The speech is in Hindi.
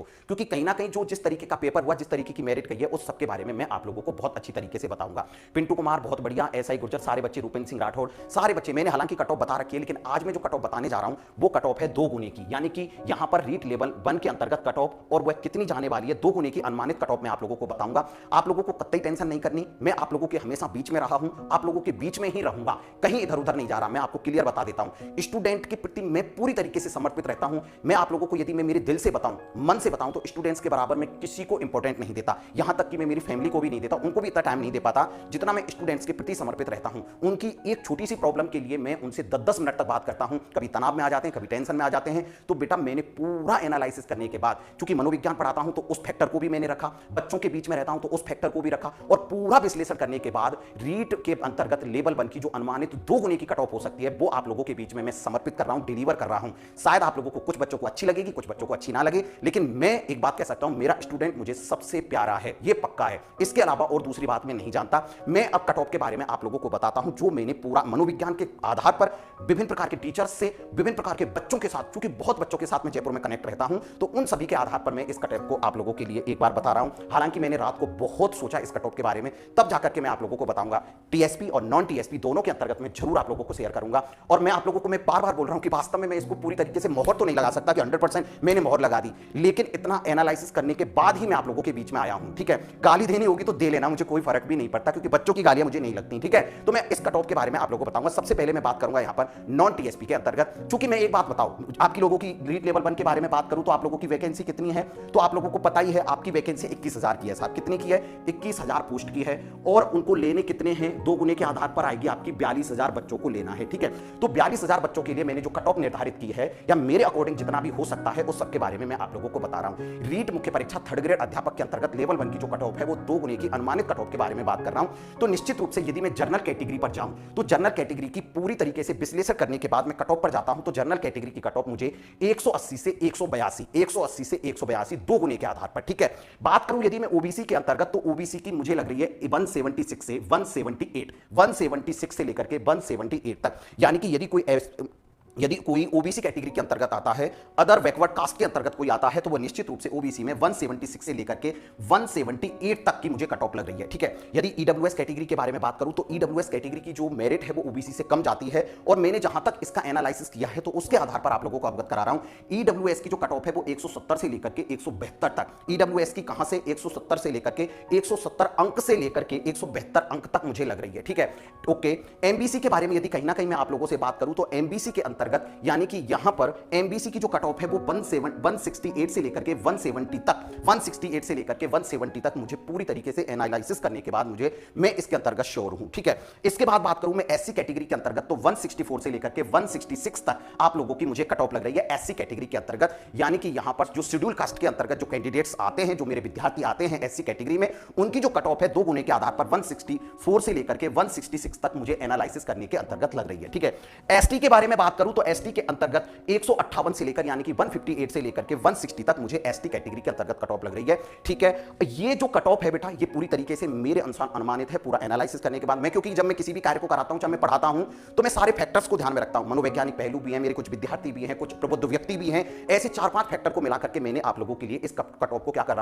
तो, क्योंकि कहीं ना कहीं जो जिस तरीके का पेपर हुआ, जिस तरीके की मेरिट गई है, उस सबके बारे में मैं आप लोगों को बहुत अच्छी तरीके से बताऊंगा। पिंटू कुमार बहुत बढ़िया, एसआई गुर्जर सारे बच्चे, रूपेंद्र सिंह राठौड़ सारे बच्चे, मैंने हालांकि कट ऑफ बता रखी है, लेकिन आज मैं जो कट ऑफ बताने जा रहा हूं वो कट ऑफ है 2 गुने की, यानी कि यहां पर रीट लेवल 1 के अंतर्गत कट ऑफ, और वह कितनी जाने वाली है 2 गुने की अनुमानित कट ऑफ मैं आप लोगों को बताऊंगा। आप लोगों को कतई टेंशन नहीं करनी, मैं आप लोगों के हमेशा बीच में रहा हूं, आप लोगों के बीच में ही रहूंगा, कहीं इधर उधर नहीं जा रहा। मैं आपको क्लियर बता देता हूं, स्टूडेंट के प्रति मैं पूरी तरीके से समर्पित रहता हूं। मैं आप लोगों को यदि मैं मेरे दिल से बताऊं, मन से बताऊं, तो स्टूडेंट्स के बराबर मैं किसी को इंपॉर्टेंट नहीं देता, यहां तक कि मैं मेरी फैमिली को भी नहीं देता, उनको भी इतना टाइम नहीं दे पाता जितना मैं स्टूडेंट्स के प्रति समर्पित रहता हूं। उनकी एक छोटी सी प्रॉब्लम के लिए मैं उनसे 10-10 मिनट तक बात करता हूं, कभी तनाव में आ जाते हैं, कभी टेंशन में आ जाते हैं, तो बेटा मैंने पूरा एनालिसिस करने के बाद, चूंकि मनोविज्ञान पढ़ाता हूं तो उस फैक्टर को भी मैंने रखा, बच्चों के बीच में रहता हूं तो उस फैक्टर को भी रखा, और पूरा विश्लेषण करने के बाद रीट के अंतर्गत लेवल 1 की जो अनुमानित 2 गुने की कट ऑफ हो सकती है, वो आप लोगों के बीच में मैं समर्पित कर रहा हूं, डिलीवर कर रहा हूं। शायद आप लोगों को, कुछ बच्चों को अच्छी लगेगी, कुछ बच्चों को अच्छी ना लगे, लेकिन मैं एक बात कह सकता हूं, मेरा स्टूडेंट मुझे सबसे प्यारा है, ये पक्का है। इसके अलावा और दूसरी बात मैं नहीं जानता। मैं अब कट ऑफ के बारे में आप लोगों को बताता हूं, जो मैंने पूरा मनोविज्ञान के आधार पर विभिन्न प्रकार के टीचर्स से, विभिन्न प्रकार के बच्चों के साथ, क्योंकि बहुत बच्चों के साथ मैं जयपुर में कनेक्ट रहता हूं, तो उन सभी के आधार पर मैं इस कट ऑफ को आप लोगों के लिए एक बार बता रहा हूं। हालांकि मैंने रात को बहुत सोचा इस कट ऑफ के बारे में, तब जाकर के मैं आप लोगों को बताऊंगा। टीएसपी और नॉन टीएसपी दोनों के अंतर्गत मैं जरूर आप लोगों को शेयर करूंगा। और मैं आप लोगों को, मैं बार बार बोल रहा हूं कि वास्तव में मैं इसको पूरी तरीके से मोहर तो नहीं लगा सकता कि 100% मैंने मोहर लगा दी, लेकिन इतना एनालिसिस करने के बाद ही मैं आप लोगों के बीच में आया हूं। ठीक है, गाली देनी होगी तो दे लेना, मुझे कोई फर्क भी नहीं पड़ता, क्योंकि बच्चों की गालियां मुझे नहीं लगती। ठीक है, तो मैं इस कट ऑफ के बारे में आप लोगों को बताऊंगा। सबसे पहले मैं बात करूंगा यहां पर नॉन टीएसपी के अंतर्गत। चूंकि मैं एक बात बताऊं, आपकी लोगों की रीट लेवल 1 के बारे में बात करूं तो आप लोगों की वैकेंसी कितनी है, तो आप लोगों को पता ही है, आपकी वैकेंसी 21,000 की है साहब। कितनी की है? 21,000 पोस्ट की है, और उनको लेने कितने हैं? 2 गुने के आधार पर आएगी आपकी, 42,000 बच्चों को लेना है। ठीक है, तो 42,000 बच्चों के लिए मैंने जो कट ऑफ निर्धारित की है, या मेरे अकॉर्डिंग जितना भी हो सकता है, उस सब के बारे में मैं आप लोगों को बता रहा हूं। रीट मुख्य परीक्षा 3rd ग्रेड अध्यापक के अंतर्गत लेवल 1 की जो कट ऑफ है, वो 2 गुने की अनुमानित कट ऑफ के बारे में बात कर रहा हूं। तो निश्चित रूप से यदि मैं जनरल कैटेगरी पर जाऊं, तो जनरल कैटेगरी की पूरी तरीके से विश्लेषण करने के बाद मैं कट ऑफ पर जाता हूं, तो जनरल कैटेगरी की कट ऑफ मुझे 180 से 182, 180 से 182 2 गुने के आधार पर। ठीक है, बात करूं यदि मैं ओबीसी के अंतर्गत, तो ओबीसी की मुझे लग रही है 176 से 178, 176 से लेकर के 178 तक, यानी कि यदि कोई ओबीसी कैटेगरी के अंतर्गत आता है, अदर बैकवर्ड कास्ट के अंतर्गत कोई आता है, तो वह निश्चित रूप से ओबीसी में 176 से लेकर के 178 तक की मुझे कट ऑफ लग रही है। ठीक है, यदि ईडब्ल्यूएस कैटेगरी के बारे में बात करूं, तो ईडब्ल्यूएस कैटेगरी की जो मेरिट है वो ओबीसी से कम जाती है, और मैंने जहां तक इसका एनालिसिस किया है, तो उसके आधार पर आप लोगों को अवगत करा रहा हूं। ईडब्ल्यूएस की जो कट ऑफ है वो 170 से लेकर के 172 तक, ईडब्ल्यूएस की कहां से 170 से लेकर के 170 अंक से लेकर के 172 अंक तक मुझे लग रही है। ठीक है, ओके। एमबीसी के बारे में यदि कहीं ना कहीं मैं आप लोगों से बात करूं, तो एमबीसी के अंतर्गत, यानी कि यहां पर एमबीसी की जो कट ऑफ है वो 168 से लेकर के 170 तक, 168 से लेकर के 170 तक मुझे पूरी तरीके से एनालिसिस करने के बाद मैं इसके अंतर्गत श्योर हूं। ठीक है, इसके बाद बात करूं मैं एससी कैटेगरी के अंतर्गत, तो 164 से लेकर के 166 तक आप लोगों की मुझे कट ऑफ लग रही है एससी कैटेगरी के अंतर्गत, यानी कि यहां पर जो शेड्यूल कास्ट के अंतर्गत जो कैंडिडेट्स आते हैं, जो मेरे विद्यार्थी आते हैं एससी कैटेगरी में, उनकी जो कट ऑफ है 2 गुने के आधार पर 164 से लेकर के 166 तक मुझे एनालिसिस करने के अंतर्गत लग रही है। ठीक है, एसटी के बारे में बात करूं, तो एसटी के अंतर्गत 158 से लेकर, यानी कि 158 से लेकर के 160 तक मुझे एसटी कैटेगरी के अंतर्गत कट ऑफ लग रही है। ठीक है, ये जो कट ऑफ है बेटा, ये पूरी तरीके से मेरे अनुसार अनुमानित है, पूरा एनालिसिस करने के बाद। मैं, क्योंकि जब मैं किसी भी कार्य को कराता हूं, जब मैं पढ़ाता हूं, तो मैं सारे फैक्टर्स को ध्यान में रखता हूं, मनोवैज्ञानिक पहलू भी हैं, मेरे कुछ विद्यार्थी भी हैं, कुछ प्रबुद्ध व्यक्ति भी हैं, ऐसे 4-5 फैक्टर को मिलाकर के मैंने आप लोगों के लिए इस कट ऑफ को क्या कर रहा